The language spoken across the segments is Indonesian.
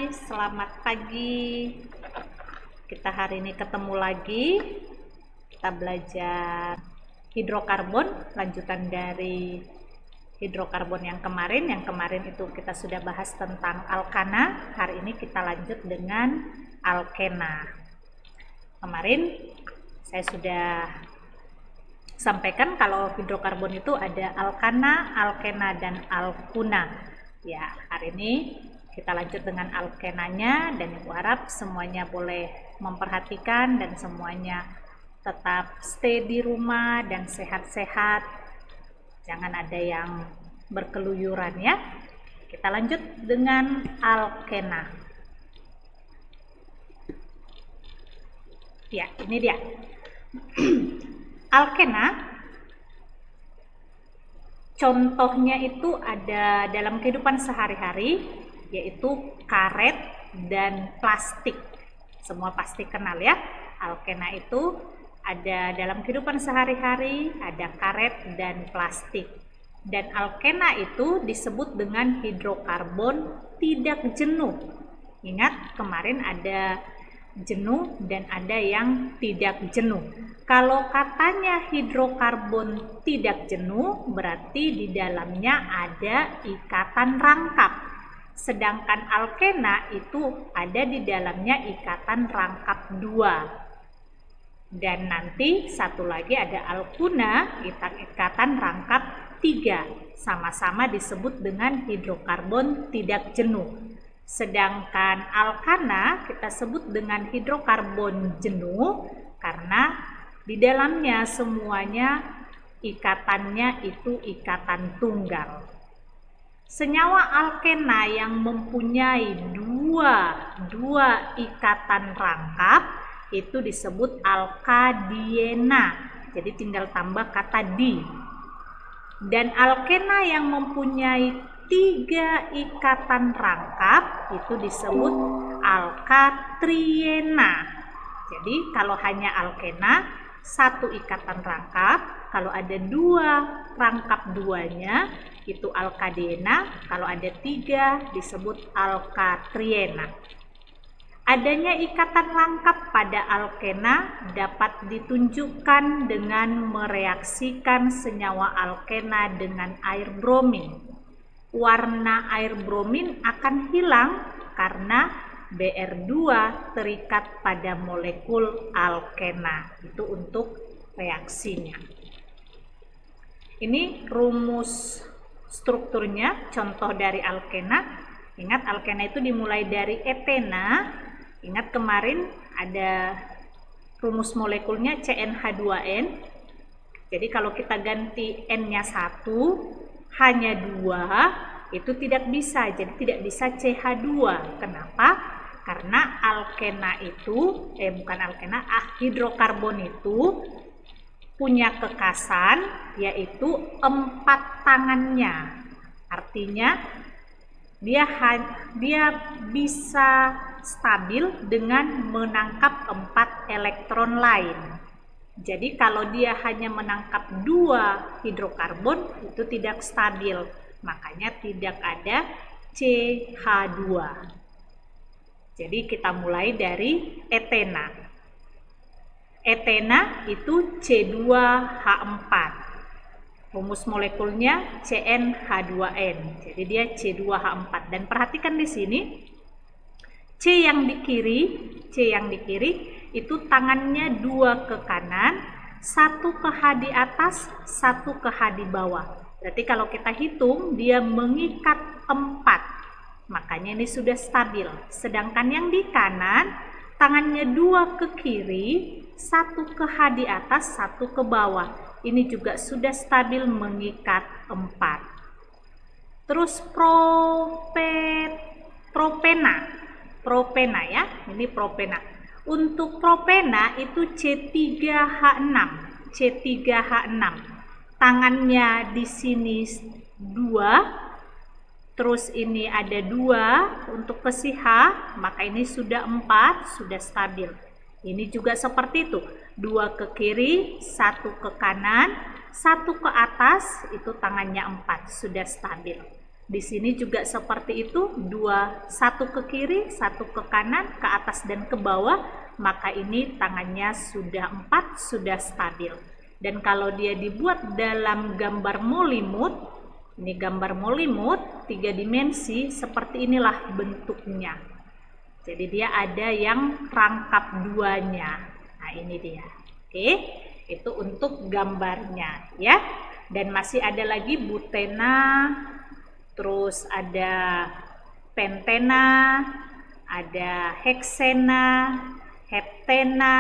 selamat pagi. Kita hari ini ketemu lagi. Kita belajar hidrokarbon, lanjutan dari hidrokarbon yang kemarin. Yang kemarin itu kita sudah bahas tentang alkana. Hari ini kita lanjut dengan alkena. Kemarin saya sudah sampaikan kalau hidrokarbon itu ada alkana, alkena, dan alkuna. Ya, hari ini kita lanjut dengan alkenanya, dan Ibu harap semuanya boleh memperhatikan dan semuanya tetap stay di rumah dan sehat-sehat. Jangan ada yang berkeluyuran ya. Kita lanjut dengan alkena. Ya, ini dia. Alkena contohnya itu ada dalam kehidupan sehari-hari, yaitu karet dan plastik. Semua pasti kenal ya. Alkena itu ada dalam kehidupan sehari-hari, ada karet dan plastik. Dan alkena itu disebut dengan hidrokarbon tidak jenuh. Ingat kemarin ada jenuh dan ada yang tidak jenuh. Kalau katanya hidrokarbon tidak jenuh, berarti di dalamnya ada ikatan rangkap. Sedangkan alkena itu ada di dalamnya ikatan rangkap 2. Dan nanti satu lagi ada alkuna, ikatan rangkap 3. Sama-sama disebut dengan hidrokarbon tidak jenuh. Sedangkan alkana kita sebut dengan hidrokarbon jenuh karena di dalamnya semuanya ikatannya itu ikatan tunggal. Senyawa alkena yang mempunyai dua ikatan rangkap itu disebut alkadiena. Jadi tinggal tambah kata di. Dan alkena yang mempunyai 3 ikatan rangkap itu disebut alkatriena. Jadi kalau hanya alkena 1 ikatan rangkap, kalau ada 2 rangkap 2-nya itu alkadiena, kalau ada 3 disebut alkatriena. Adanya ikatan rangkap pada alkena dapat ditunjukkan dengan mereaksikan senyawa alkena dengan air bromin. Warna air bromin akan hilang karena Br2 terikat pada molekul alkena. Itu untuk reaksinya. Ini rumus strukturnya, contoh dari alkena. Ingat alkena itu dimulai dari etena. Ingat kemarin ada rumus molekulnya CnH2n. Jadi kalau kita ganti N-nya 1, hanya 2, itu tidak bisa. Jadi tidak bisa CH2. Kenapa? Karena alkena itu, hidrokarbon itu punya kekasan yaitu 4 tangannya. Artinya dia bisa stabil dengan menangkap 4 elektron lain. Jadi kalau dia hanya menangkap 2 hidrokarbon itu tidak stabil. Makanya tidak ada CH2. Jadi kita mulai dari etena. Etena itu C2H4. Rumus molekulnya CnH2n. Jadi dia C2H4. Dan perhatikan di sini C yang di kiri itu tangannya 2 ke kanan, 1 ke H di atas, 1 ke H di bawah. Berarti kalau kita hitung dia mengikat 4. Makanya ini sudah stabil. Sedangkan yang di kanan tangannya 2 ke kiri, 1 ke H di atas, 1 ke bawah. Ini juga sudah stabil mengikat 4. Terus propena ya. Ini propena. Untuk propena itu C3H6. Tangannya di sini 2. Terus ini ada 2 untuk ke si H, maka ini sudah 4, sudah stabil. Ini juga seperti itu, 2 ke kiri, 1 ke kanan, 1 ke atas, itu tangannya 4, sudah stabil. Di sini juga seperti itu, satu ke kiri, satu ke kanan, ke atas dan ke bawah, maka ini tangannya sudah 4, sudah stabil. Dan kalau dia dibuat dalam gambar molimut, ini gambar molimut 3 dimensi, seperti inilah bentuknya. Jadi dia ada yang rangkap duanya. Nah ini dia. Oke, itu untuk gambarnya ya. Dan masih ada lagi butena, terus ada pentena, ada heksena, heptena,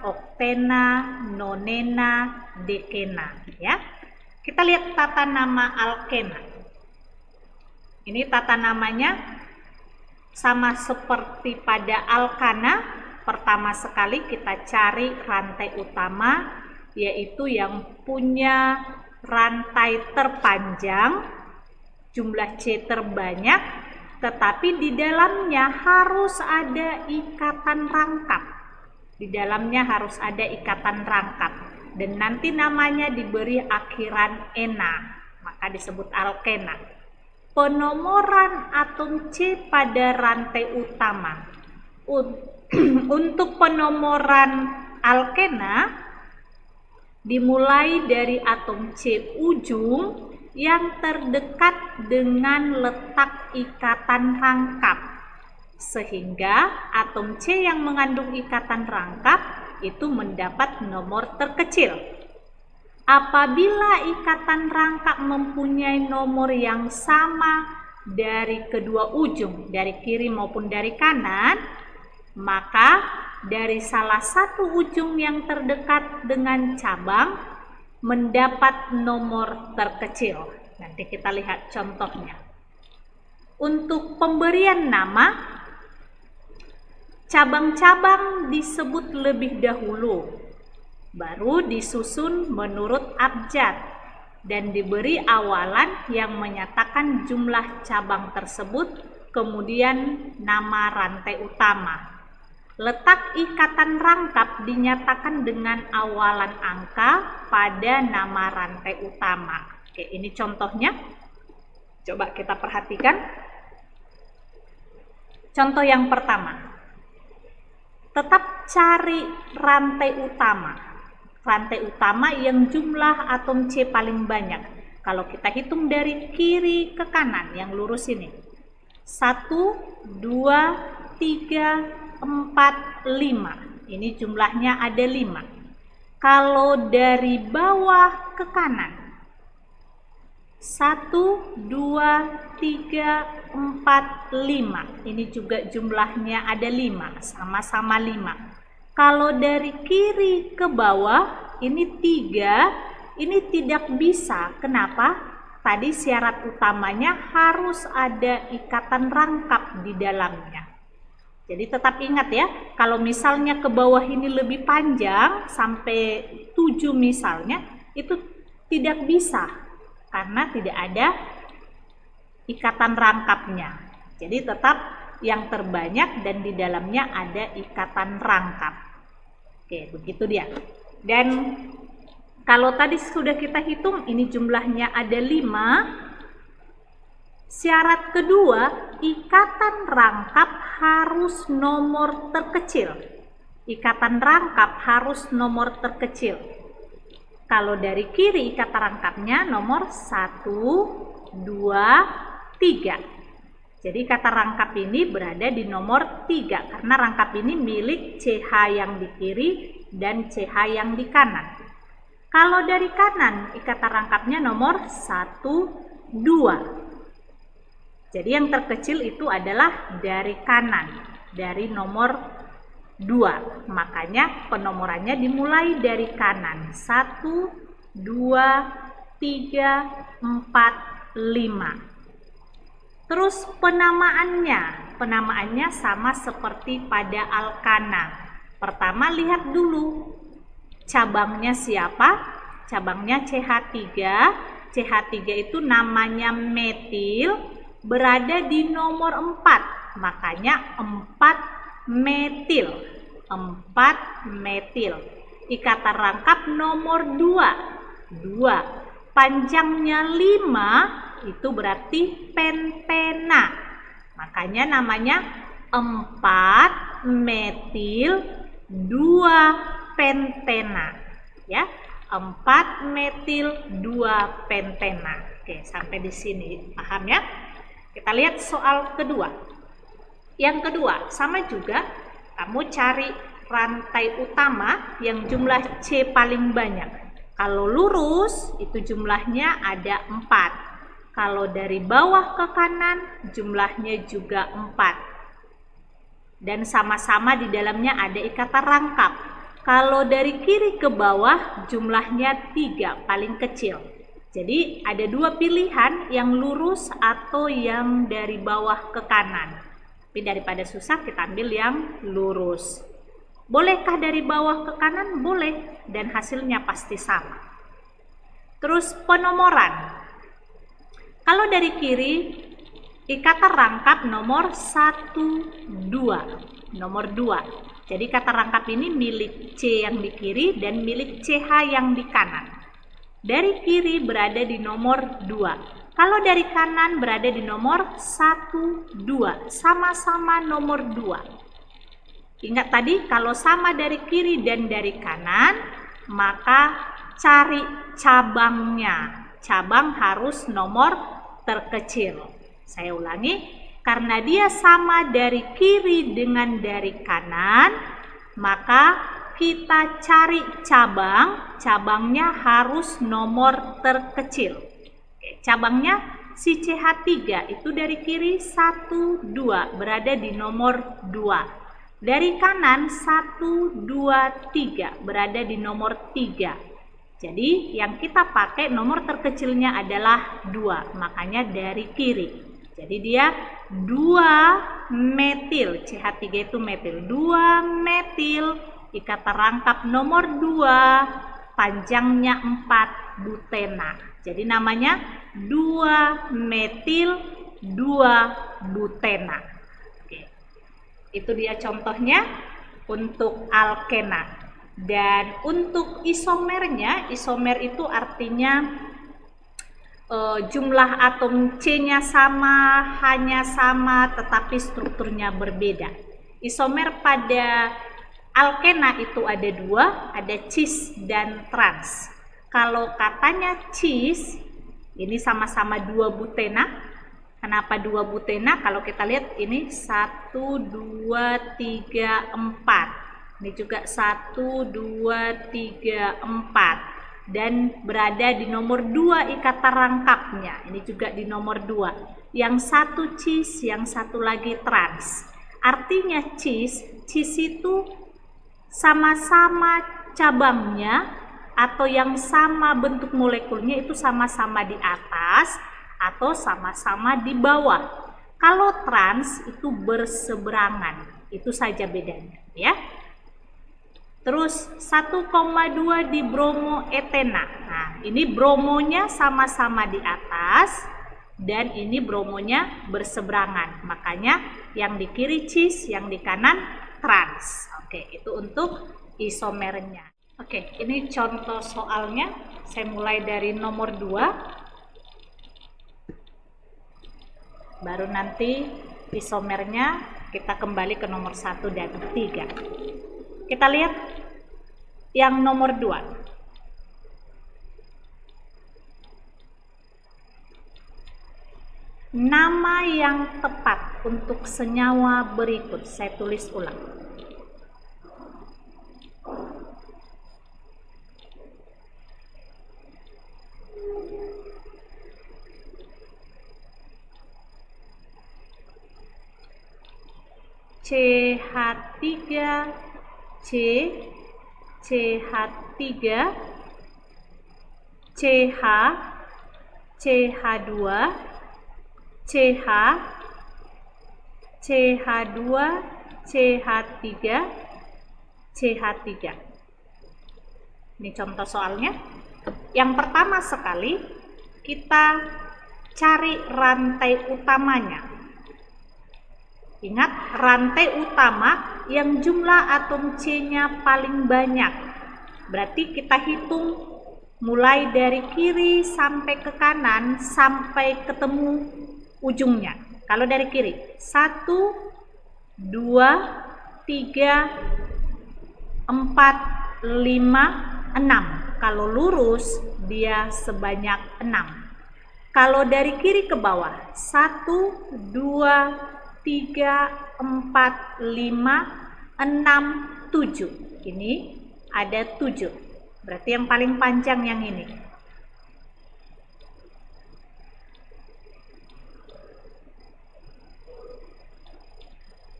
oktena, nonena, dekena ya. Kita lihat tata nama alkena. Ini tata namanya sama seperti pada alkana. Pertama sekali kita cari rantai utama, yaitu yang punya rantai terpanjang, jumlah C terbanyak, tetapi di dalamnya harus ada ikatan rangkap. Di dalamnya harus ada ikatan rangkap. Dan nanti namanya diberi akhiran ena, maka disebut alkena. Penomoran atom C pada rantai utama. Untuk penomoran alkena dimulai dari atom C ujung yang terdekat dengan letak ikatan rangkap, sehingga atom C yang mengandung ikatan rangkap itu mendapat nomor terkecil. Apabila ikatan rangkap mempunyai nomor yang sama dari kedua ujung, dari kiri maupun dari kanan, maka dari salah satu ujung yang terdekat dengan cabang mendapat nomor terkecil. Nanti kita lihat contohnya. Untuk pemberian nama, cabang-cabang disebut lebih dahulu, baru disusun menurut abjad dan diberi awalan yang menyatakan jumlah cabang tersebut, kemudian nama rantai utama. Letak ikatan rangkap dinyatakan dengan awalan angka pada nama rantai utama. Oke, ini contohnya. Coba kita perhatikan. Contoh yang pertama. Tetap cari rantai utama. Rantai utama yang jumlah atom C paling banyak. Kalau kita hitung dari kiri ke kanan, yang lurus ini. 1, 2, 3, 4, 5. Ini jumlahnya ada 5. Kalau dari bawah ke kanan, 1, 2, 3, 4, 5. Ini juga jumlahnya ada 5, sama-sama 5. Kalau dari kiri ke bawah, ini 3, ini tidak bisa. Kenapa? Tadi syarat utamanya harus ada ikatan rangkap di dalamnya. Jadi tetap ingat ya, kalau misalnya ke bawah ini lebih panjang, sampai 7 misalnya, itu tidak bisa, karena tidak ada ikatan rangkapnya. Jadi tetap yang terbanyak dan di dalamnya ada ikatan rangkap. Oke, begitu dia. Dan kalau tadi sudah kita hitung, ini jumlahnya ada 5. Syarat kedua, ikatan rangkap harus nomor terkecil. Ikatan rangkap harus nomor terkecil. Kalau dari kiri ikatan rangkapnya nomor 1, 2, 3. Jadi ikatan rangkap ini berada di nomor 3 karena rangkap ini milik CH yang di kiri dan CH yang di kanan. Kalau dari kanan ikatan rangkapnya nomor 1, 2. Jadi yang terkecil itu adalah dari kanan, dari nomor 2. Makanya penomorannya dimulai dari kanan. 1, 2, 3, 4, 5. Terus penamaannya sama seperti pada alkana. Pertama lihat dulu cabangnya siapa? Cabangnya CH3. CH3 itu namanya metil, berada di nomor 4, makanya 4 metil. 4 metil. Ikatan rangkap nomor 2. Panjangnya 5, itu berarti pentena. Makanya namanya 4 metil 2 pentena. Ya, 4 metil 2 pentena. Oke, sampai di sini paham ya? Kita lihat soal kedua. Yang kedua, sama juga, kamu cari rantai utama yang jumlah C paling banyak. Kalau lurus, itu jumlahnya ada 4. Kalau dari bawah ke kanan, jumlahnya juga 4. Dan sama-sama di dalamnya ada ikatan rangkap. Kalau dari kiri ke bawah, jumlahnya 3, paling kecil. Jadi ada 2 pilihan, yang lurus atau yang dari bawah ke kanan. Tapi daripada susah, kita ambil yang lurus. Bolehkah dari bawah ke kanan? Boleh, dan hasilnya pasti sama. Terus penomoran. Kalau dari kiri, ikatan rangkap nomor 1, 2. Nomor 2. Jadi kata rangkap ini milik C yang di kiri dan milik CH yang di kanan. Dari kiri berada di nomor 2. Kalau dari kanan berada di nomor 1, 2. Sama-sama nomor 2. Ingat tadi, kalau sama dari kiri dan dari kanan, maka cari cabangnya. Cabang harus nomor terkecil. Saya ulangi, karena dia sama dari kiri dengan dari kanan, maka kita cari cabang. Cabangnya harus nomor terkecil. Cabangnya si CH3 itu dari kiri 1, 2 berada di nomor 2. Dari kanan 1, 2, 3 berada di nomor 3. Jadi yang kita pakai nomor terkecilnya adalah 2, makanya dari kiri. Jadi dia 2 metil, CH3 itu metil, 2 metil ikatan rangkap nomor 2, panjangnya 4 butena. Jadi namanya 2 metil 2 butena. Oke. Itu dia contohnya untuk alkena. Dan untuk isomernya, isomer itu artinya jumlah atom C-nya sama, hanya sama, tetapi strukturnya berbeda. Isomer pada alkena itu ada 2, ada cis dan trans. Kalau katanya cis, ini sama-sama 2 butena. Kenapa 2 butena? Kalau kita lihat ini 1, 2, 3, 4. Ini juga 1, 2, 3, 4. Dan berada di nomor 2 ikatan rangkapnya. Ini juga di nomor 2. Yang satu cis, yang satu lagi trans. Artinya cis itu sama-sama cabangnya atau yang sama bentuk molekulnya itu sama-sama di atas atau sama-sama di bawah. Kalau trans itu berseberangan, itu saja bedanya ya. Terus 1,2 di bromoetena. Nah, ini bromonya sama-sama di atas dan ini bromonya berseberangan. Makanya yang di kiri cis, yang di kanan trans. Oke, itu untuk isomernya. Oke, ini contoh soalnya. Saya mulai dari nomor 2. Baru nanti isomernya kita kembali ke nomor 1 dan 3. Kita lihat yang nomor 2. Nama yang tepat untuk senyawa berikut. Saya tulis ulang. CH3, CH3, CH, CH2, CH, CH2, CH3, CH3. Ini contoh soalnya. Yang pertama sekali, kita cari rantai utamanya. Ingat, rantai utama yang jumlah atom C-nya paling banyak. Berarti kita hitung mulai dari kiri sampai ke kanan sampai ketemu ujungnya. Kalau dari kiri 1, 2, 3, 4, 5, 6. Kalau lurus dia sebanyak 6. Kalau dari kiri ke bawah 1, 2, 3, 4, 5, 6, 7. Ini ada 7. Berarti yang paling panjang yang ini.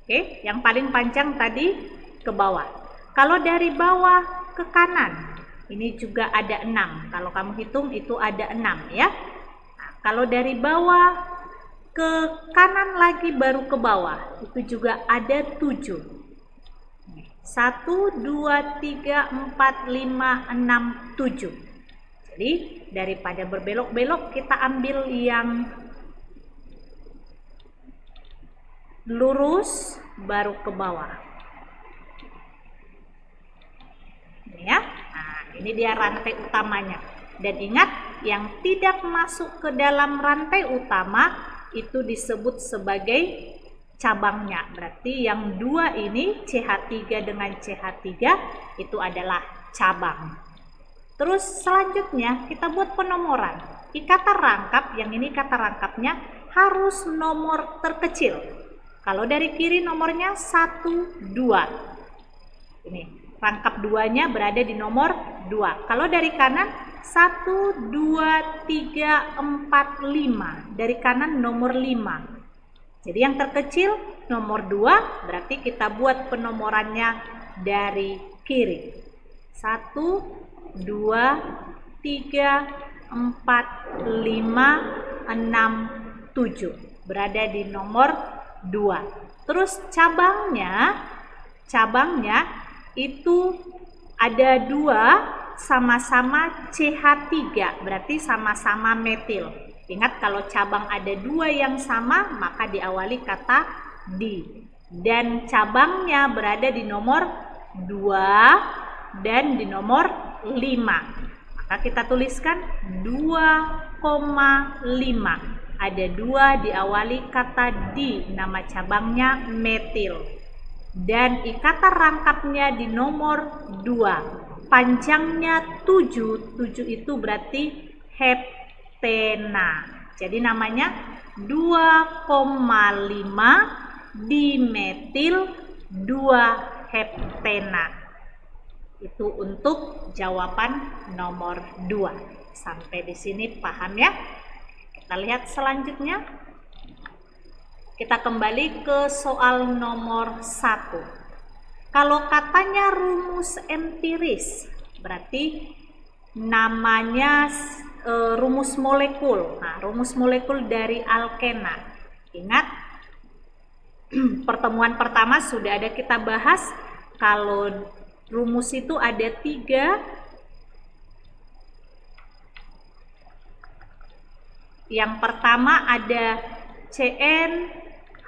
Oke, yang paling panjang tadi ke bawah. Kalau dari bawah ke kanan, ini juga ada 6. Kalau kamu hitung itu ada 6 ya. Kalau dari bawah ke kanan lagi baru ke bawah, itu juga ada 7. 1, 2, 3, 4, 5, 6, 7. Jadi daripada berbelok-belok, kita ambil yang lurus baru ke bawah. Ini ya. Nah, ini dia rantai utamanya. Dan ingat, yang tidak masuk ke dalam rantai utama itu disebut sebagai cabangnya. Berarti yang 2 ini CH3 dengan CH3 itu adalah cabang. Terus selanjutnya kita buat penomoran. Ikatan rangkap, yang ini kata rangkapnya harus nomor terkecil. Kalau dari kiri nomornya 1, 2. Ini rangkap 2-nya berada di nomor 2. Kalau dari kanan 1, 2, 3, 4, 5. Dari kanan nomor 5. Jadi yang terkecil nomor 2, berarti kita buat penomorannya dari kiri. 1, 2, 3, 4, 5, 6, 7. Berada di nomor 2. Terus cabangnya itu ada 2 sama-sama CH3, berarti sama-sama metil. Ingat, kalau cabang ada 2 yang sama, maka diawali kata di. Dan cabangnya berada di nomor 2 dan di nomor 5. Maka kita tuliskan 2,5. Ada 2 diawali kata di, nama cabangnya metil. Dan ikatan rangkapnya di nomor 2. Panjangnya 7. 7 itu berarti heptena. Jadi namanya 2,5 dimetil 2 heptena. Itu untuk jawaban nomor 2. Sampai di sini paham ya? Kita lihat selanjutnya. Kita kembali ke soal nomor 1. Kalau katanya rumus empiris, berarti namanya rumus molekul. Nah, rumus molekul dari alkena. Ingat, pertemuan pertama sudah ada kita bahas. Kalau rumus itu ada 3. Yang pertama ada CN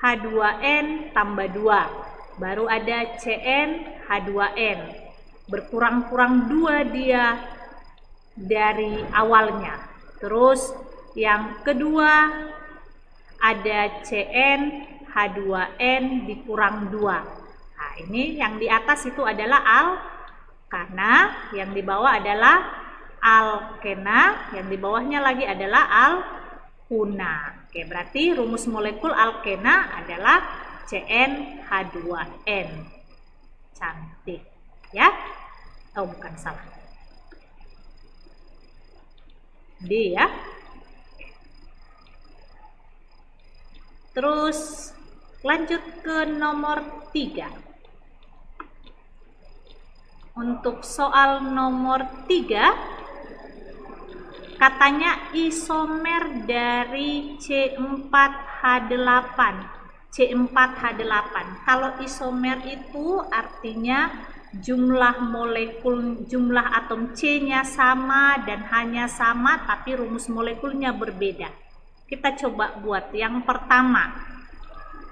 H2N tambah 2. Baru ada CnH2n, berkurang-kurang 2 dia dari awalnya. Terus yang kedua ada CnH2n dikurang 2. Nah, ini yang di atas itu adalah alkana, yang di bawah adalah alkena, yang di bawahnya lagi adalah alkuna. Oke, berarti rumus molekul alkena adalah CnH2n. Cantik ya. Oh, bukan, salah. D ya. Terus lanjut ke nomor 3. Untuk soal nomor 3, katanya isomer dari C4H8. C4H8. Kalau isomer itu artinya jumlah molekul, jumlah atom C-nya sama dan H-nya sama, tapi rumus molekulnya berbeda. Kita coba buat yang pertama.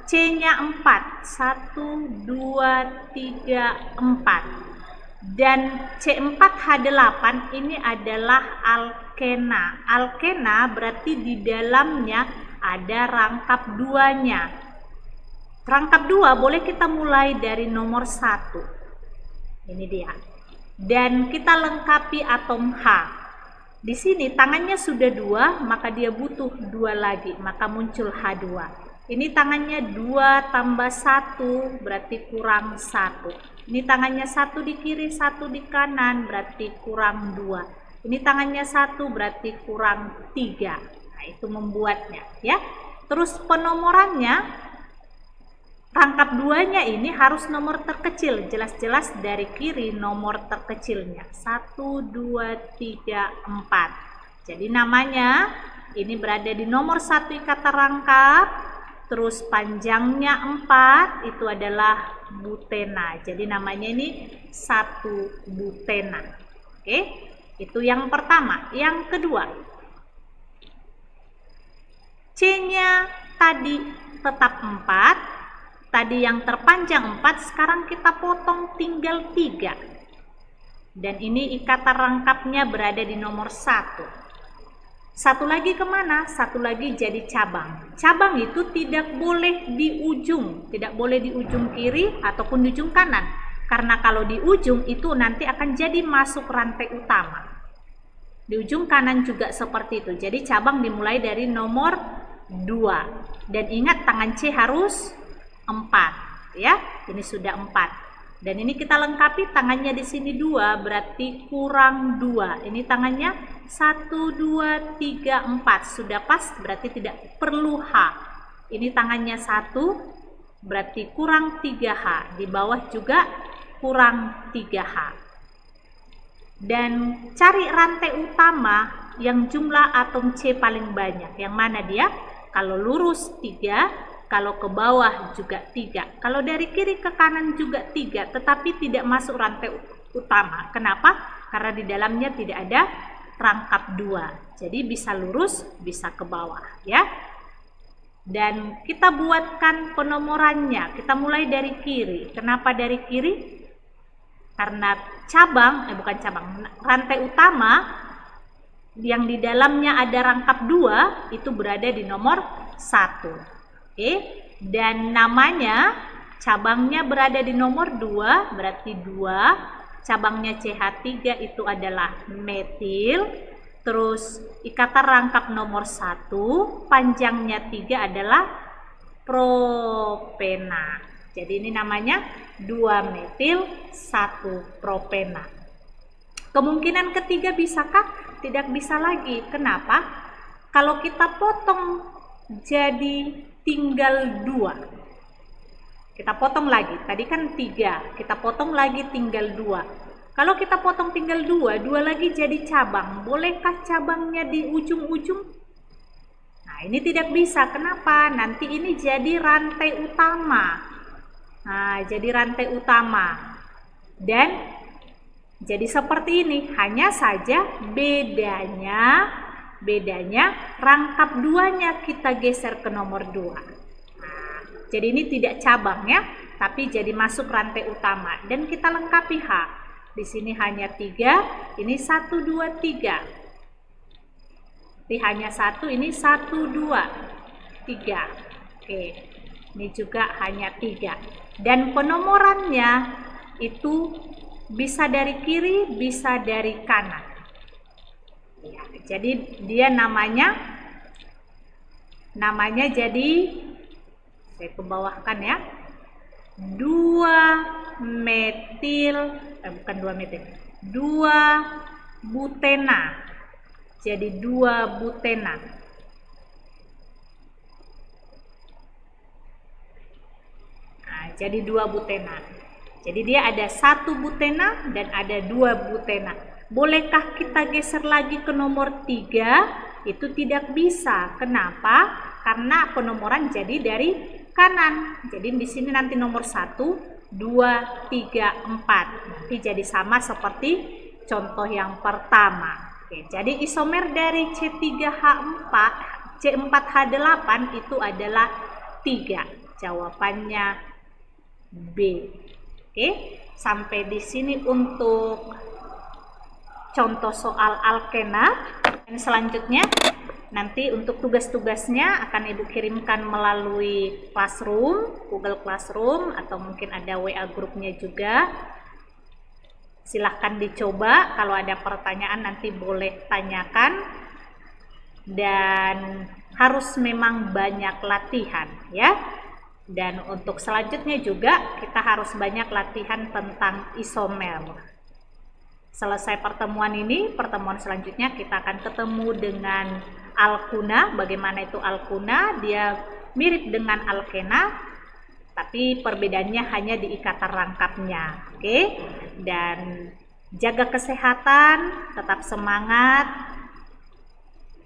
C-nya 4. 1, 2, 3, 4. Dan C4H8 ini adalah alkena. Alkena berarti di dalamnya ada rangkap duanya. Rangkap dua boleh kita mulai dari nomor 1. Ini dia. Dan kita lengkapi atom H. Di sini tangannya sudah 2, maka dia butuh 2 lagi, maka muncul H2. Ini tangannya 2 tambah 1 berarti kurang 1. Ini tangannya 1 di kiri, 1 di kanan berarti kurang 2. Ini tangannya 1 berarti kurang 3. Nah, itu membuatnya ya. Terus penomorannya, rangkap duanya ini harus nomor terkecil. Jelas-jelas dari kiri nomor terkecilnya 1, 2, 3, 4. Jadi namanya ini berada di nomor 1 ikatan rangkap. Terus panjangnya 4 itu adalah butena. Jadi namanya ini 1 butena. Oke, itu yang pertama. Yang kedua, C-nya tadi tetap 4. Tadi yang terpanjang 4, sekarang kita potong tinggal 3. Dan ini ikatan rangkapnya berada di nomor 1. Satu lagi kemana? Satu lagi jadi cabang. Cabang itu tidak boleh di ujung, tidak boleh di ujung kiri ataupun di ujung kanan. Karena kalau di ujung itu nanti akan jadi masuk rantai utama. Di ujung kanan juga seperti itu. Jadi cabang dimulai dari nomor 2. Dan ingat tangan C harus 4, ya. Ini sudah 4. Dan ini kita lengkapi, tangannya di sini 2 berarti kurang 2. Ini tangannya 1, 2, 3, 4. Sudah pas berarti tidak perlu H. Ini tangannya 1 berarti kurang 3H. Di bawah juga kurang 3H. Dan cari rantai utama yang jumlah atom C paling banyak. Yang mana dia? Kalau lurus 3, kalau ke bawah juga 3. Kalau dari kiri ke kanan juga 3, tetapi tidak masuk rantai utama. Kenapa? Karena di dalamnya tidak ada rangkap 2. Jadi bisa lurus, bisa ke bawah, ya. Dan kita buatkan penomorannya. Kita mulai dari kiri. Kenapa dari kiri? Karena rantai utama yang di dalamnya ada rangkap 2 itu berada di nomor 1. Oke, dan namanya cabangnya berada di nomor 2 berarti 2. Cabangnya CH3 itu adalah metil. Terus ikatan rangkap nomor 1, panjangnya 3 adalah propena. Jadi ini namanya 2 metil 1 propena. Kemungkinan ketiga bisakah? Tidak bisa lagi. Kenapa? Kalau kita potong jadi tinggal 2. Kita potong lagi. Tadi kan 3. Kita potong lagi tinggal 2. Kalau kita potong tinggal 2, 2 lagi jadi cabang. Bolehkah cabangnya di ujung-ujung? Nah, ini tidak bisa. Kenapa? Nanti ini jadi rantai utama. Nah, jadi rantai utama. Dan jadi seperti ini. Hanya saja bedanya rangkap 2-nya kita geser ke nomor 2. Nah, jadi ini tidak cabang ya, tapi jadi masuk rantai utama. Dan kita lengkapi H. Di sini hanya 3, ini 1, 2, 3. Jadi hanya 1, ini 1, 2, 3. Oke, ini juga hanya 3. Dan penomorannya itu bisa dari kiri, bisa dari kanan. Ya, jadi dia namanya jadi, saya ke bawahkan ya, 2 butena. Jadi 2 butena. Nah, jadi 2 butena. Jadi dia ada 1 butena dan ada 2 butena. Bolehkah kita geser lagi ke nomor 3? Itu tidak bisa. Kenapa? Karena penomoran jadi dari kanan. Jadi di sini nanti nomor 1, 2, 3, 4. Nanti jadi sama seperti contoh yang pertama. Oke, jadi isomer dari C4H8 itu adalah 3. Jawabannya B. Oke. Sampai di sini untuk contoh soal alkena. Dan selanjutnya nanti untuk tugas-tugasnya akan Ibu kirimkan melalui Classroom, Google Classroom, atau mungkin ada WA grupnya juga. Silahkan dicoba, kalau ada pertanyaan nanti boleh tanyakan. Dan harus memang banyak latihan ya. Dan untuk selanjutnya juga kita harus banyak latihan tentang isomer. Selesai pertemuan ini, pertemuan selanjutnya kita akan ketemu dengan alkuna. Bagaimana itu alkuna? Dia mirip dengan alkena, tapi perbedaannya hanya di ikatan rangkapnya. Oke? Dan jaga kesehatan, tetap semangat,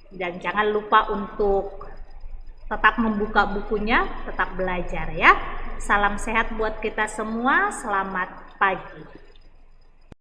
dan jangan lupa untuk tetap membuka bukunya, tetap belajar ya. Salam sehat buat kita semua, selamat pagi.